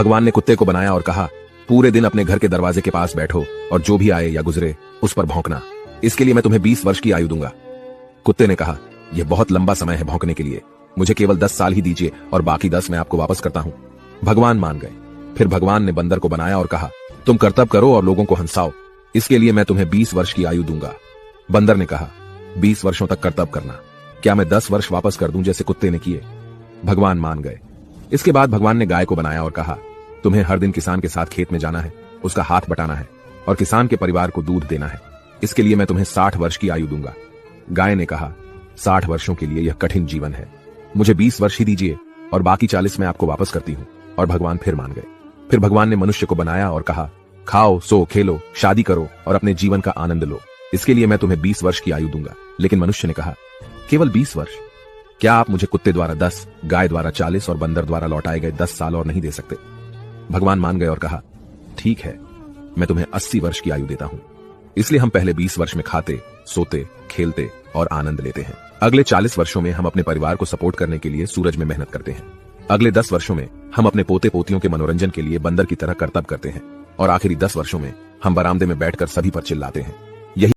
भगवान ने कुत्ते को बनाया और कहा, पूरे दिन अपने घर के दरवाजे के पास बैठो और जो भी आए या गुजरे उस पर भौंकना। इसके लिए मैं तुम्हें 20 वर्ष की आयु दूंगा। कुत्ते ने कहा, यह बहुत लंबा समय है भौंकने के लिए, मुझे केवल 10 साल ही दीजिए और बाकी 10 मैं आपको वापस करता हूं। भगवान मान गए। फिर भगवान ने बंदर को बनाया और कहा, तुम कर्तव्य करो और लोगों को हंसाओ, इसके लिए मैं तुम्हें 20 वर्ष की आयु दूंगा। बंदर ने कहा, 20 वर्षों तक कर्तव्य करना, क्या मैं 10 वर्ष वापस कर दूं जैसे कुत्ते ने किए? भगवान मान गए। इसके बाद भगवान ने गाय को बनाया और कहा, तुम्हें हर दिन किसान के साथ खेत में जाना है, उसका हाथ बटाना है और किसान के परिवार को दूध देना है, इसके लिए मैं तुम्हें 60 वर्ष की आयु दूंगा। गाय ने कहा, 60 वर्षों के लिए यह कठिन जीवन है, मुझे 20 वर्ष ही दीजिए और बाकी 40 मैं आपको वापस करती हूं। और भगवान फिर मान गए। फिर भगवान ने मनुष्य को बनाया और कहा, खाओ, सो, खेलो, शादी करो और अपने जीवन का आनंद लो, इसके लिए मैं तुम्हें 20 वर्ष की आयु दूंगा। लेकिन मनुष्य ने कहा, केवल 20 वर्ष? क्या आप मुझे कुत्ते द्वारा 10, गाय द्वारा 40 और बंदर द्वारा लौटाए गए 10 साल और नहीं दे सकते? भगवान मान गए और कहा, ठीक है, मैं तुम्हें 80 वर्ष की आयु देता हूं। इसलिए हम पहले 20 वर्ष में खाते, सोते, खेलते और आनंद लेते हैं। अगले 40 वर्षों में हम अपने परिवार को सपोर्ट करने के लिए सूरज में मेहनत करते हैं। अगले 10 वर्षों में हम अपने पोते पोतियों के मनोरंजन के लिए बंदर की तरह कर्तव्य करते हैं और आखिरी 10 वर्षों में हम बरामदे में बैठकर सभी पर चिल्लाते हैं।